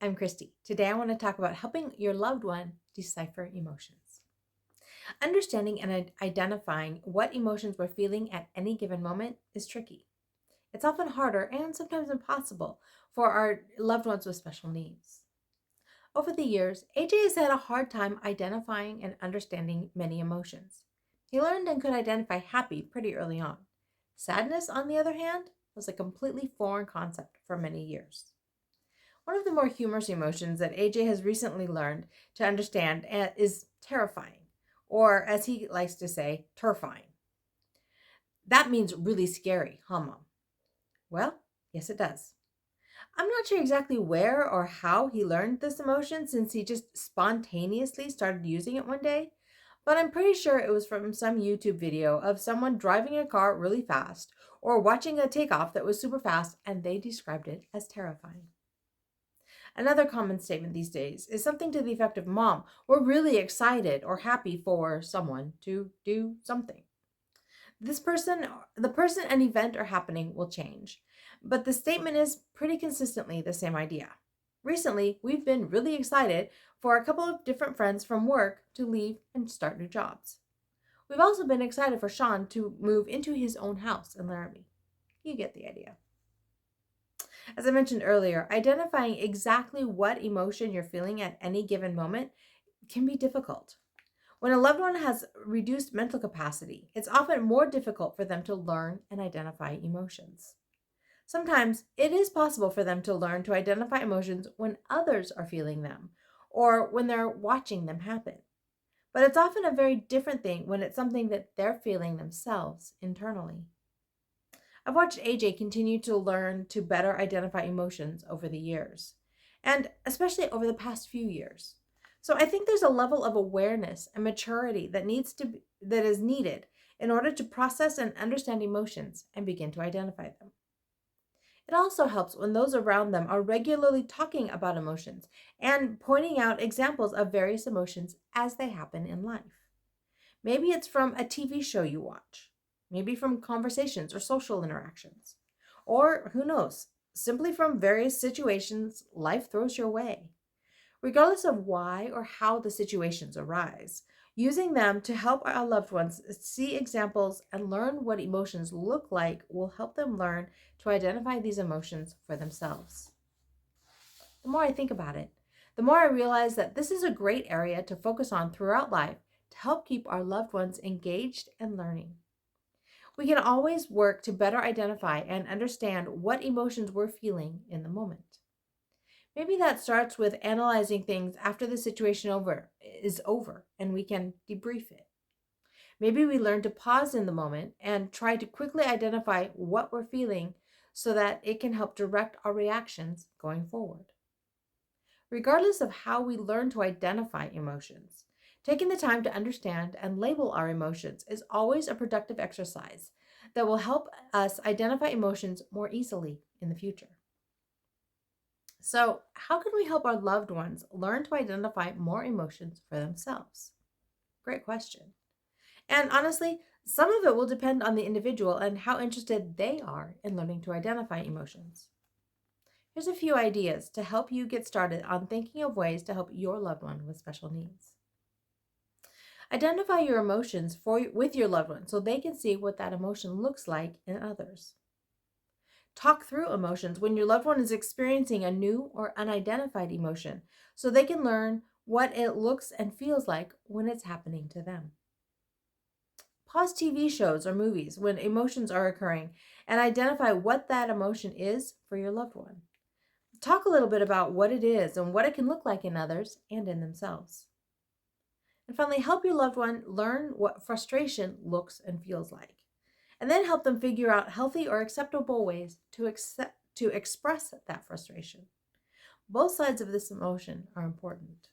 I'm Christy. Today I want to talk about helping your loved one decipher emotions. Understanding and identifying what emotions we're feeling at any given moment is tricky. It's often harder and sometimes impossible for our loved ones with special needs. Over the years, AJ has had a hard time identifying and understanding many emotions. He learned and could identify happy pretty early on. Sadness, on the other hand, was a completely foreign concept for many years. One of the more humorous emotions that AJ has recently learned to understand is terrifying, or as he likes to say, terrifying. That means really scary, huh, Mom? Well, yes, it does. I'm not sure exactly where or how he learned this emotion since he just spontaneously started using it one day, but I'm pretty sure it was from some YouTube video of someone driving a car really fast or watching a takeoff that was super fast and they described it as terrifying. Another common statement these days is something to the effect of, Mom, we're really excited or happy for someone to do something. This person, the person and event are happening will change, but the statement is pretty consistently the same idea. Recently, we've been really excited for a couple of different friends from work to leave and start new jobs. We've also been excited for Sean to move into his own house in Laramie. You get the idea. As I mentioned earlier, identifying exactly what emotion you're feeling at any given moment can be difficult. When a loved one has reduced mental capacity, it's often more difficult for them to learn and identify emotions. Sometimes it is possible for them to learn to identify emotions when others are feeling them or when they're watching them happen. But it's often a very different thing when it's something that they're feeling themselves internally. I've watched AJ continue to learn to better identify emotions over the years, and especially over the past few years. So I think there's a level of awareness and maturity that is needed in order to process and understand emotions and begin to identify them. It also helps when those around them are regularly talking about emotions and pointing out examples of various emotions as they happen in life. Maybe it's from a TV show you watch, maybe from conversations or social interactions, or who knows, simply from various situations life throws your way. Regardless of why or how the situations arise, using them to help our loved ones see examples and learn what emotions look like will help them learn to identify these emotions for themselves. The more I think about it, the more I realize that this is a great area to focus on throughout life to help keep our loved ones engaged and learning. We can always work to better identify and understand what emotions we're feeling in the moment. Maybe that starts with analyzing things after the is over and we can debrief it. Maybe we learn to pause in the moment and try to quickly identify what we're feeling so that it can help direct our reactions going forward. Regardless of how we learn to identify emotions, taking the time to understand and label our emotions is always a productive exercise that will help us identify emotions more easily in the future. So, how can we help our loved ones learn to identify more emotions for themselves? Great question. And honestly, some of it will depend on the individual and how interested they are in learning to identify emotions. Here's a few ideas to help you get started on thinking of ways to help your loved one with special needs. Identify your emotions with your loved one so they can see what that emotion looks like in others. Talk through emotions when your loved one is experiencing a new or unidentified emotion so they can learn what it looks and feels like when it's happening to them. Pause TV shows or movies when emotions are occurring and identify what that emotion is for your loved one. Talk a little bit about what it is and what it can look like in others and in themselves. And finally, help your loved one learn what frustration looks and feels like. And then help them figure out healthy or acceptable ways to express that frustration. Both sides of this emotion are important.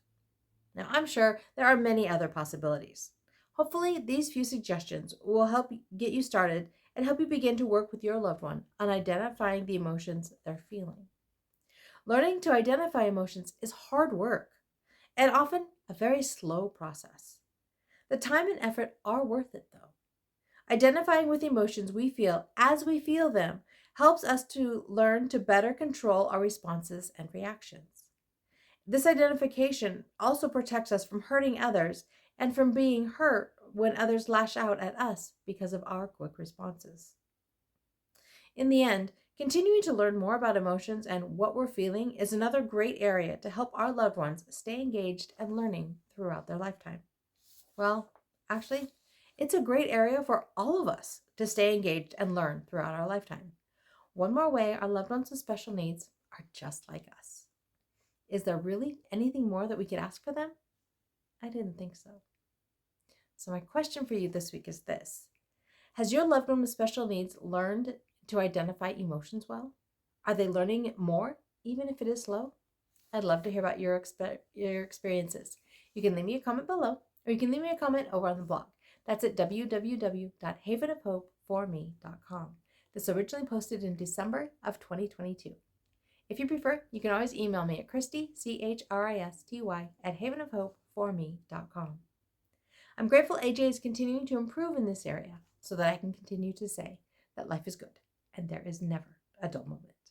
Now, I'm sure there are many other possibilities. Hopefully, these few suggestions will help get you started and help you begin to work with your loved one on identifying the emotions they're feeling. Learning to identify emotions is hard work and often a very slow process. The time and effort are worth it, though. Identifying with emotions we feel as we feel them helps us to learn to better control our responses and reactions. This identification also protects us from hurting others and from being hurt when others lash out at us because of our quick responses. In the end, continuing to learn more about emotions and what we're feeling is another great area to help our loved ones stay engaged and learning throughout their lifetime. Well, actually, it's a great area for all of us to stay engaged and learn throughout our lifetime. One more way our loved ones with special needs are just like us. Is there really anything more that we could ask for them? I didn't think so. So, my question for you this week is this: has your loved one with special needs learned to identify emotions well? Are they learning more, even if it is slow? I'd love to hear about your experiences. You can leave me a comment below, or you can leave me a comment over on the blog. That's at www.havenofhopeforme.com. This originally posted in December of 2022. If you prefer, you can always email me at Christy, CHRISTY, at havenofhopeforme.com. I'm grateful AJ is continuing to improve in this area so that I can continue to say that life is good and there is never a dull moment.